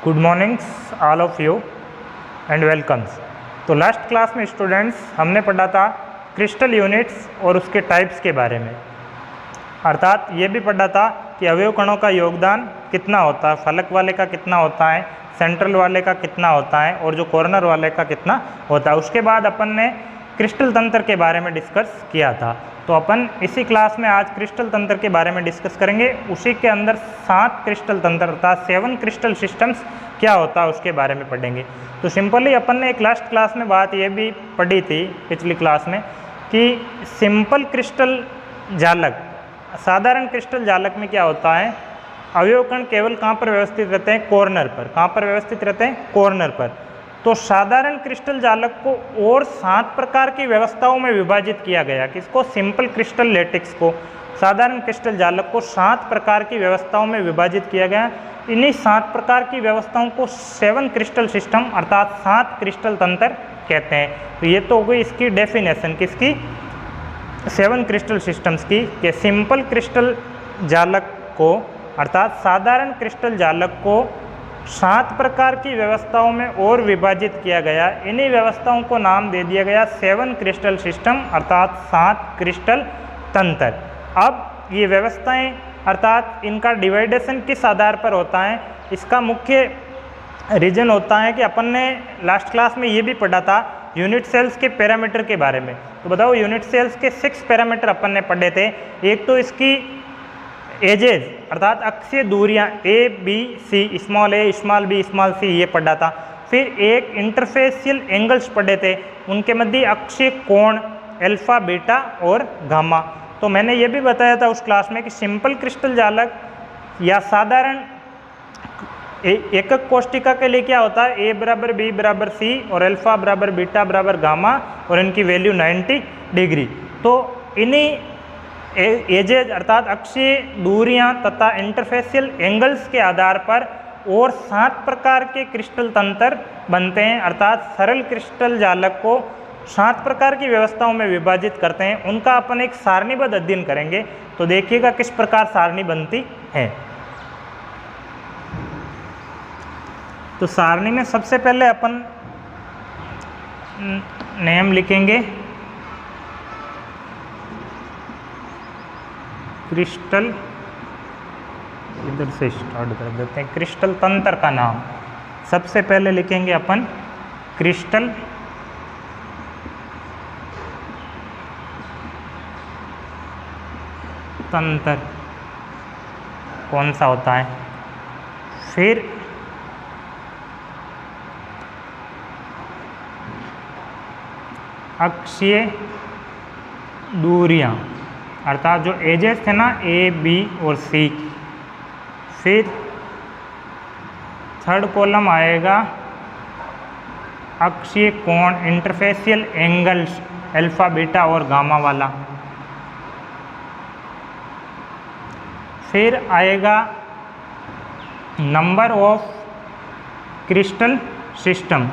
Good mornings all of you and welcomes. तो last class में students हमने पढ़ा था क्रिस्टल यूनिट्स और उसके टाइप्स के बारे में, अर्थात ये भी पढ़ा था कि अवयव कणों का योगदान कितना होता है, फलक वाले का कितना होता है, सेंट्रल वाले का कितना होता है और जो कॉर्नर वाले का कितना होता है। उसके बाद अपन ने क्रिस्टल तंत्र के बारे में डिस्कस किया था। तो अपन इसी क्लास में आज क्रिस्टल तंत्र के बारे में डिस्कस करेंगे। उसी के अंदर 7 क्रिस्टल तंत्र अर्थात 7 क्रिस्टल सिस्टम्स क्या होता है उसके बारे में पढ़ेंगे। तो सिंपली अपन ने एक लास्ट क्लास में बात ये भी पढ़ी थी पिछली क्लास में कि सिंपल क्रिस्टल जालक, साधारण क्रिस्टल जालक में क्या होता है, अवयव कण केवल कहाँ पर व्यवस्थित रहते हैं, कॉर्नर पर। कहाँ पर व्यवस्थित रहते हैं, कॉर्नर पर। तो साधारण क्रिस्टल जालक को और 7 प्रकार की व्यवस्थाओं में विभाजित किया गया। किसको, सिंपल क्रिस्टल लेटिक्स को, साधारण क्रिस्टल जालक को 7 प्रकार की व्यवस्थाओं में विभाजित किया गया। इन्हीं 7 प्रकार की व्यवस्थाओं को 7 क्रिस्टल सिस्टम अर्थात 7 क्रिस्टल तंत्र कहते हैं। तो ये तो हो गई इसकी डेफिनेशन, किसकी, 7 क्रिस्टल सिस्टम्स की, कि सिंपल क्रिस्टल जालक को अर्थात साधारण क्रिस्टल जालक को 7 प्रकार की व्यवस्थाओं में और विभाजित किया गया। इन्हीं व्यवस्थाओं को नाम दे दिया गया 7 क्रिस्टल सिस्टम अर्थात 7 क्रिस्टल तंत्र। अब ये व्यवस्थाएं अर्थात इनका डिवाइडेशन किस आधार पर होता है, इसका मुख्य रीजन होता है कि अपन ने लास्ट क्लास में ये भी पढ़ा था यूनिट सेल्स के पैरामीटर के बारे में। तो बताओ, यूनिट सेल्स के 6 पैरामीटर अपन ने पढ़े थे। एक तो इसकी एजेज अर्थात अक्षीय दूरियां A B C, small A small B small C, ये पढ़ा था। फिर एक इंटरफेशियल एंगल्स पढ़े थे, उनके मध्य अक्षीय कोण अल्फा बीटा और गामा। तो मैंने ये भी बताया था उस क्लास में कि सिंपल क्रिस्टल जालक या साधारण एकक कोष्टिका के लिए क्या होता है, ए बराबर बी बराबर सी और अल्फा बराबर बीटा बराबर गामा और इनकी वैल्यू 90 डिग्री। तो इन्हीं एजेज अर्थात अक्षीय दूरियां तथा इंटरफेशियल एंगल्स के आधार पर और 7 प्रकार के क्रिस्टल तंत्र बनते हैं, अर्थात सरल क्रिस्टल जालक को 7 प्रकार की व्यवस्थाओं में विभाजित करते हैं। उनका अपन एक सारणीबद्ध अध्ययन करेंगे। तो देखिएगा किस प्रकार सारणी बनती है। तो सारणी में सबसे पहले अपन नेम लिखेंगे क्रिस्टल, इधर से स्टार्ट कर देते हैं, क्रिस्टल तंत्र का नाम सबसे पहले लिखेंगे अपन क्रिस्टल तंत्र कौन सा होता है। फिर अक्षीय दूरियां अर्थात जो एजेस थे ना ए बी और सी। फिर थर्ड कॉलम आएगा अक्षीय कोण इंटरफेशियल एंगल्स अल्फा बीटा और गामा वाला। फिर आएगा number of crystal system,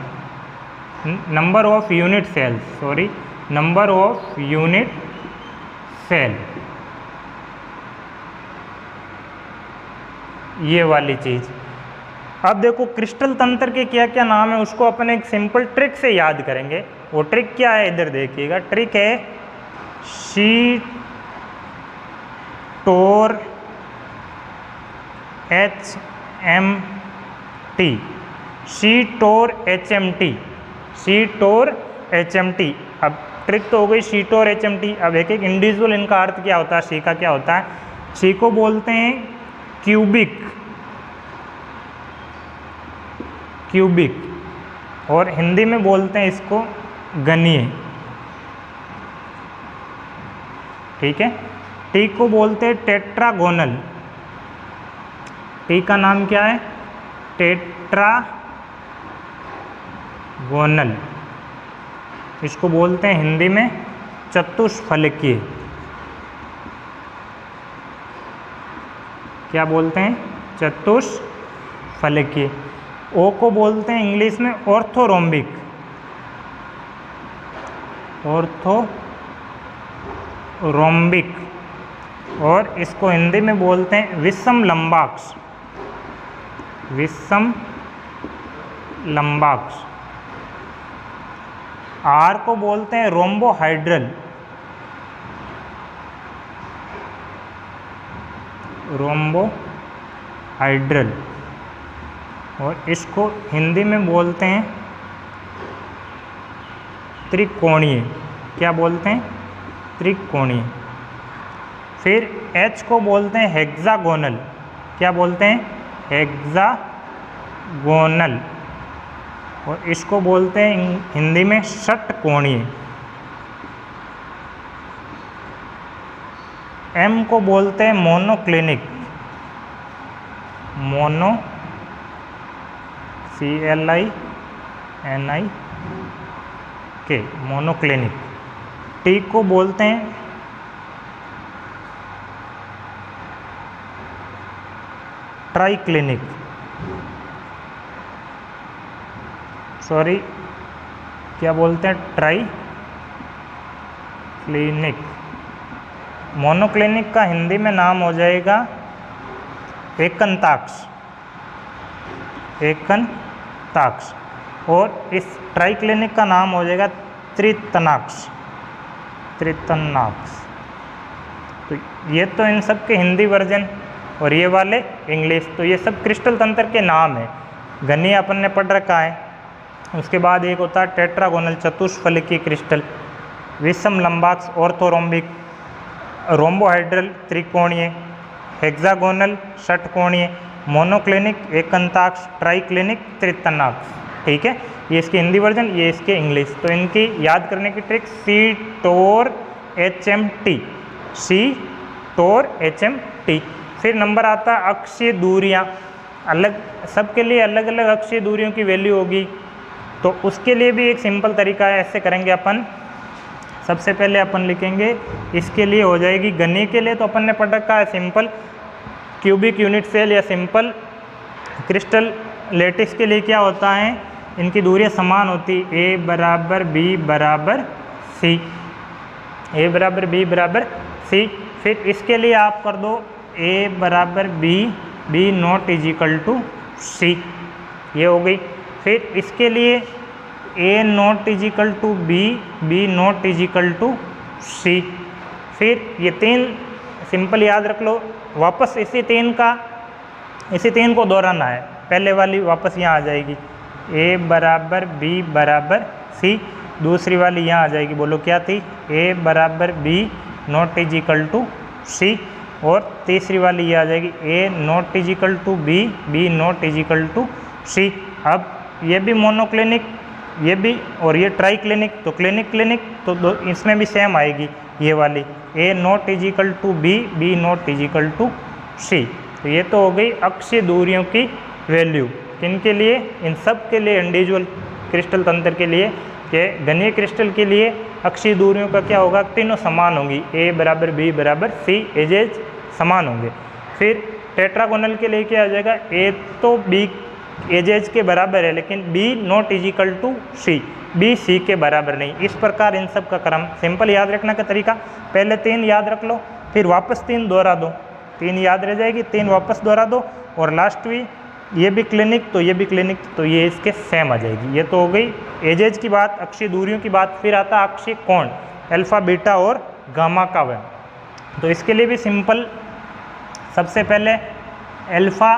number of unit cells, sorry number of unit cell, ये वाली चीज। अब देखो क्रिस्टल तंत्र के क्या क्या नाम है उसको अपन एक सिंपल ट्रिक से याद करेंगे। वो ट्रिक क्या है, इधर देखिएगा। ट्रिक है सी टोर एच एम टी, सी टोर एच एम टी, सी टोर एच एम टी। अब ट्रिक तो हो गई सी टोर एच एम टी। अब एक एक इंडिविजुअल इनका अर्थ क्या होता है, सी का क्या होता है। सी को बोलते हैं क्यूबिक, क्यूबिक और हिंदी में बोलते हैं इसको गणीय, ठीक है। टी को बोलते हैं टेट्रागोनल, टी का नाम क्या है, टेट्रागोनल। इसको बोलते हैं हिंदी में चतुष्फलकीय, क्या बोलते हैं, चतुष्फलकीय। ओ को बोलते हैं इंग्लिश में ऑर्थोरोम्बिक, ऑर्थोरोम्बिक और इसको हिंदी में बोलते हैं विषम लंबाक्ष, विषम लंबाक्स। आर को बोलते हैं रोम्बोहाइड्रल, रोम्बोहाइड्रल, और इसको हिंदी में बोलते हैं त्रिकोणीय। क्या बोलते हैं? त्रिकोणीय। फिर एच को बोलते हैं हेक्सागोनल। क्या बोलते हैं? हेक्सागोनल, और इसको बोलते हैं हिंदी में षटकोणीय। एम को बोलते हैं monoclinic, mono CLINIK, monoclinic. T को बोलते हैं ट्राइक्लिनिक, सॉरी क्या बोलते हैं? ट्राइक्लिनिक। मोनोक्लिनिक का हिंदी में नाम हो जाएगा एकंताक्ष, एकंताक्ष, और इस ट्राइक्लिनिक का नाम हो जाएगा त्रितनाक्ष, त्रितनाक्ष। तो ये तो इन सब के हिंदी वर्जन, और ये वाले इंग्लिश। तो ये सब क्रिस्टल तंत्र के नाम है। घनी अपन ने पढ़ रखा है। उसके बाद एक होता है टेट्रागोनल, चतुष्फलकीय क्रिस्टल, विषम लंबाक्स ऑर्थोरोम्बिक, रोम्बोहाइड्रल त्रिकोणीय, हेक्सागोनल षटकोणीय, मोनोक्लिनिक एकंताक्ष, ट्राइक्लिनिक त्रितनाक्ष। ठीक है, ये इसके हिंदी वर्जन, ये इसके इंग्लिश। तो इनकी याद करने की ट्रिक CTOR-HMT, CTOR-HMT। फिर नंबर आता है अक्षीय दूरियां। अलग, सबके लिए अलग अलग अक्षीय दूरियों की वैल्यू होगी। तो उसके लिए भी एक सिंपल तरीका है। ऐसे करेंगे अपन, सबसे पहले अपन लिखेंगे, इसके लिए हो जाएगी घनी के लिए तो अपन ने पढ़ रखा है सिंपल क्यूबिक यूनिट सेल या सिंपल क्रिस्टल लेटिस के लिए क्या होता है, इनकी दूरियां समान होती, A बराबर B बराबर C, A बराबर B बराबर C। फिर इसके लिए आप कर दो A बराबर B, B not is equal to C, ये हो गई। फिर इसके लिए A not is equal to B, B not is equal to C। फिर ये तीन सिंपल याद रख लो। वापस इसी तीन को दोहराना है। पहले वाली वापस यहाँ आ जाएगी, A बराबर B बराबर C। दूसरी वाली यहाँ आ जाएगी, बोलो क्या थी, A बराबर B not is equal to C। और तीसरी वाली ये आ जाएगी, A not is equal to B, B not is equal to C। अब ये भी मोनोक्लिनिक, ये भी, और ये ट्राइक्लिनिक, तो क्लिनिक तो इसमें भी सेम आएगी ये वाली, A not is equal to B, B not is equal to C। तो ये तो हो गई अक्षीय दूरियों की वैल्यू। किनके लिए? इन सब के लिए, इंडिविजुअल क्रिस्टल तंत्र के लिए। कि घनीय क्रिस्टल के लिए अक्षीय दूरियों का क्या होगा, तीनों समान होंगी, A बराबर B बराबर C, एजेज समान होंगे। फिर टेट्रागोनल के लिए क्या आ जाएगा, A तो B एजेज के बराबर है लेकिन B not is equal to C, B C के बराबर नहीं। इस प्रकार इन सब का क्रम सिंपल याद रखने का तरीका, पहले तीन याद रख लो, फिर वापस तीन दोहरा दो, तीन याद रह जाएगी, तीन वापस दोहरा दो, और लास्ट में ये भी क्लिनिक तो ये भी क्लिनिक, तो ये इसके सेम आ जाएगी। ये तो हो गई एजेज की बात, अक्षीय दूरियों की बात। फिर आता अक्षीय कोण, अल्फा बीटा और गामा का वह। तो इसके लिए भी सिंपल, सबसे पहले अल्फा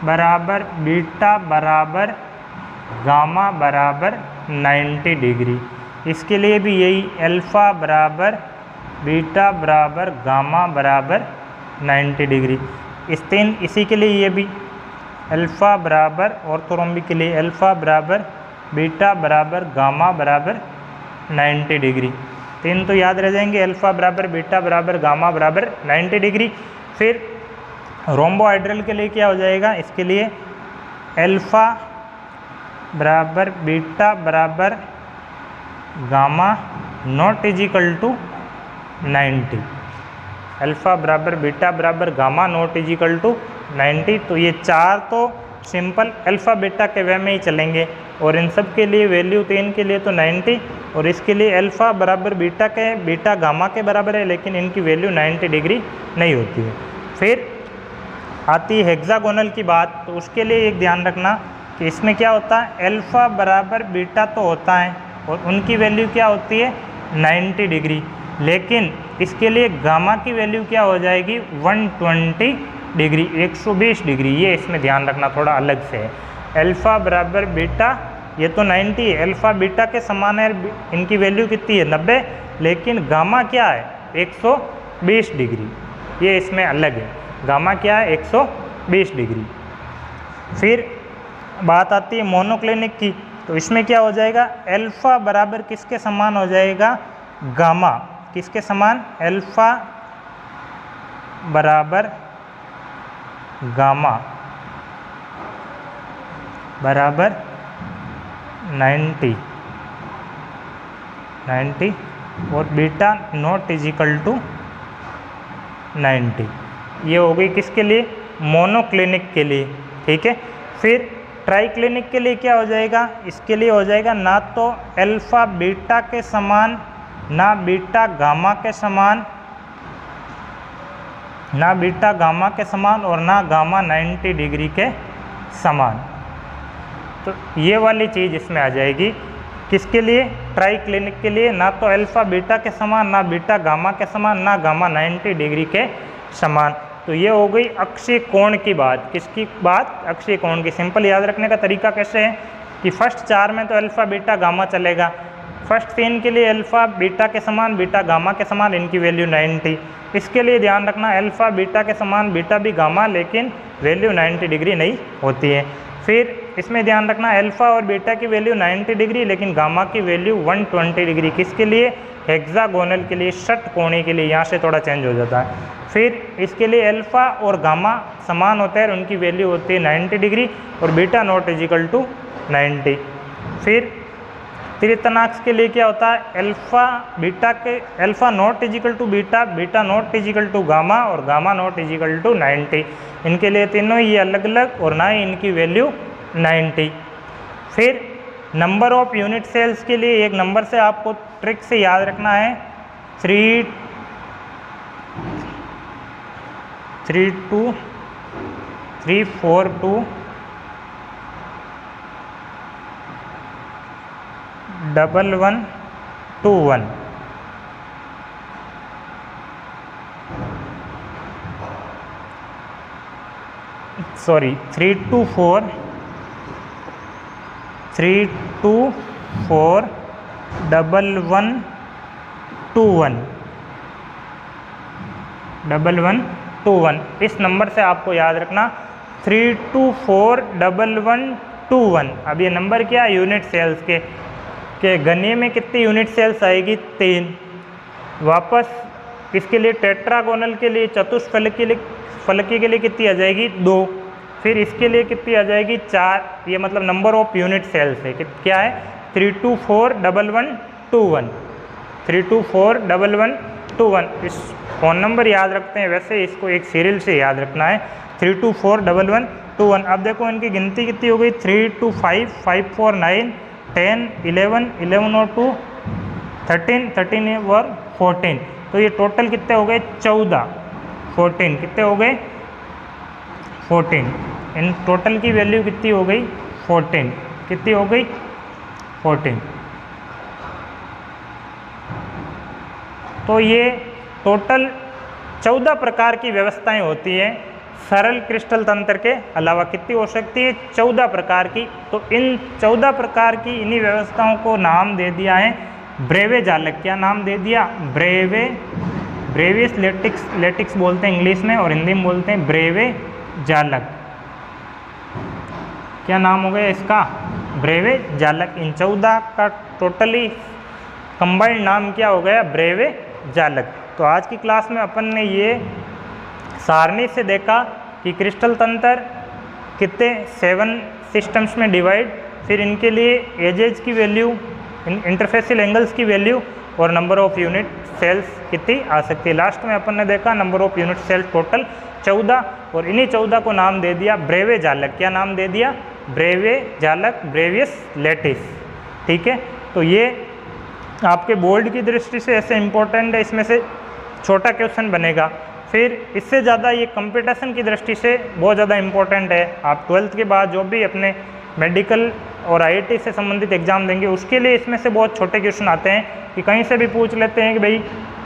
बराबर बीटा बराबर गामा बराबर 90 डिग्री। इसके लिए भी यही अल्फा बराबर बीटा बराबर गामा बराबर 90 डिग्री। इसी के लिए ये भी अल्फ़ा बराबर ऑर्थोरोम्बिक के लिए अल्फ़ा बराबर बीटा बराबर गामा बराबर 90 डिग्री। तीन तो याद रह जाएंगे, अल्फ़ा बराबर बीटा बराबर गामा बराबर 90 डिग्री। फिर रोम्बोहाइड्रल के लिए क्या हो जाएगा, इसके लिए अल्फ़ा बराबर बीटा बराबर gamma not is equal to 90, alpha बराबर बीटा बराबर gamma not is equal to 90। तो ये चार तो सिंपल अल्फ़ा बीटा के वे में ही चलेंगे, और इन सब के लिए वैल्यू तीन के लिए तो 90, और इसके लिए अल्फ़ा बराबर बीटा के बीटा गामा के बराबर है लेकिन इनकी वैल्यू 90 डिग्री नहीं होती है। फिर आती है हेक्सागोनल की बात। तो उसके लिए एक ध्यान रखना कि इसमें क्या होता है, अल्फ़ा बराबर बीटा तो होता है और उनकी वैल्यू क्या होती है 90 डिग्री, लेकिन इसके लिए गामा की वैल्यू क्या हो जाएगी 120 डिग्री, 120 डिग्री। ये इसमें ध्यान रखना थोड़ा अलग से है। अल्फ़ा बराबर बीटा ये तो 90 है, अल्फ़ा बीटा के समान है, इनकी वैल्यू कितनी है 90, लेकिन गामा क्या है 120 डिग्री, ये इसमें अलग है। गामा क्या है 120 डिग्री। फिर बात आती है मोनोक्लिनिक की, तो इसमें क्या हो जाएगा, अल्फ़ा बराबर किसके समान हो जाएगा गामा, किसके समान, अल्फ़ा बराबर गामा बराबर 90 और बीटा नॉट इजिकल टू 90। ये हो गई किसके लिए, मोनोक्लिनिक के लिए, ठीक है। फिर ट्राइक्लिनिक के लिए क्या हो जाएगा, इसके लिए हो जाएगा ना तो अल्फ़ा बीटा के समान, ना बीटा गामा के समान, ना बीटा गामा के समान और ना गामा 90 डिग्री के समान। तो ये वाली चीज़ इसमें आ जाएगी किसके लिए, ट्राइक्लिनिक के लिए, ना तो अल्फ़ा बीटा के समान, ना बीटा गामा के समान, ना गामा 90 डिग्री के समान। तो ये हो गई अक्षीय कोण की बात। किसकी बात, अक्षीय कोण की। सिंपल याद रखने का तरीका कैसे है कि फर्स्ट 4 में तो अल्फ़ा बीटा गामा चलेगा, फर्स्ट 3 के लिए अल्फ़ा बीटा के समान, बीटा गामा के समान, इनकी वैल्यू 90। इसके लिए ध्यान रखना अल्फ़ा बीटा के समान, बीटा भी गामा, लेकिन वैल्यू 90 डिग्री नहीं होती है। फिर इसमें ध्यान रखना अल्फ़ा और बीटा की वैल्यू 90 डिग्री, लेकिन गामा की वैल्यू 120 डिग्री। किसके लिए, हेक्सागोनल के लिए, षटकोणी के लिए, यहाँ से थोड़ा चेंज हो जाता है। फिर इसके लिए अल्फ़ा और गामा समान होता है और उनकी वैल्यू होती है 90 डिग्री और बीटा नॉट इजिकल टू 90। फिर त्रितनाक्ष के लिए क्या होता है, अल्फ़ा बीटा के, alpha not is equal to beta, beta not is equal to gamma और गामा नॉट इजिकल टू 90। इनके लिए तीनों ही अलग अलग और ना ही इनकी वैल्यू 90। फिर नंबर ऑफ यूनिट सेल्स के लिए एक नंबर से आपको ट्रिक से याद रखना है 342 1121। सॉरी 324 1121। इस नंबर से आपको याद रखना 3241121। अब ये नंबर क्या है, यूनिट सेल्स के गणिये में कितनी यूनिट सेल्स आएगी 3। वापस इसके लिए टेट्रागोनल के लिए, चतुष्फलकी के लिए कितनी आ जाएगी 2। फिर इसके लिए कितनी आ जाएगी 4। ये मतलब नंबर ऑफ यूनिट सेल्स है क्या है 3241121। 3241121 इस फ़ोन नंबर याद रखते हैं, वैसे इसको एक सीरियल से याद रखना है 3241121। अब देखो इनकी गिनती कितनी हो गई 325 549 10 11 11 और 2 13 13 और 14। तो ये टोटल कितने हो गए 14 14। कितने हो गए 14। इन टोटल की वैल्यू कितनी हो गई 14। कितनी हो गई 14। तो ये टोटल 14 प्रकार की व्यवस्थाएं होती हैं सरल क्रिस्टल तंत्र के अलावा। कितनी हो सकती है 14 प्रकार की। तो इन 14 प्रकार की इन्हीं व्यवस्थाओं को नाम दे दिया है ब्रेवे जालक। क्या नाम दे दिया, ब्रेवियस लेटिक्स बोलते हैं इंग्लिश में और हिंदी में बोलते हैं ब्रेवे जालक। क्या नाम हो गया इसका, ब्रेवे जालक। इन 14 का टोटली कंबाइंड नाम क्या हो गया, ब्रेवे जालक। तो आज की क्लास में अपन ने ये सारणी से देखा कि क्रिस्टल तंत्र कितने 7 सिस्टम्स में डिवाइड, फिर इनके लिए एजेज की वैल्यू, इंटरफेसियल एंगल्स की वैल्यू और नंबर ऑफ यूनिट सेल्स कितनी आ सकती है। लास्ट में अपन ने देखा number of unit cells total 14 और इन्हीं 14 को नाम दे दिया ब्रेवे जालक। क्या नाम दे दिया, ब्रेवे जालक, ब्रेवियस लेटिस। ठीक है, तो ये आपके बोर्ड की दृष्टि से ऐसे इम्पोर्टेंट है, इसमें से छोटा क्वेश्चन बनेगा। फिर इससे ज़्यादा ये कंपटीशन की दृष्टि से बहुत ज़्यादा इम्पोर्टेंट है। आप 12th के बाद जो भी अपने मेडिकल और आईआईटी से संबंधित एग्जाम देंगे उसके लिए इसमें से बहुत छोटे क्वेश्चन आते हैं कि कहीं से भी पूछ लेते हैं कि भाई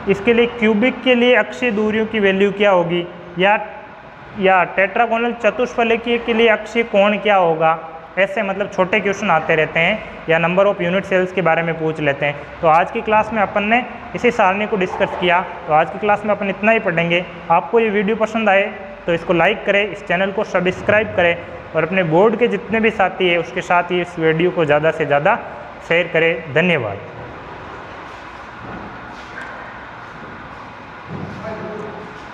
इसके लिए क्यूबिक के लिए अक्षीय दूरियों की वैल्यू क्या होगी, या टेट्रागोनल चतुष्फलकीय के लिए अक्षीय कोण क्या होगा। ऐसे मतलब छोटे क्वेश्चन आते रहते हैं, या नंबर ऑफ यूनिट सेल्स के बारे में पूछ लेते हैं। तो आज की क्लास में अपन ने इसी सारणी को डिस्कस किया। तो आज की क्लास में अपन इतना ही पढ़ेंगे। आपको ये वीडियो पसंद आए तो इसको लाइक करें, इस चैनल को सब्सक्राइब करें और अपने बोर्ड के जितने भी साथी हैं उसके साथ ही इस वीडियो को ज़्यादा से ज़्यादा शेयर करें। धन्यवाद।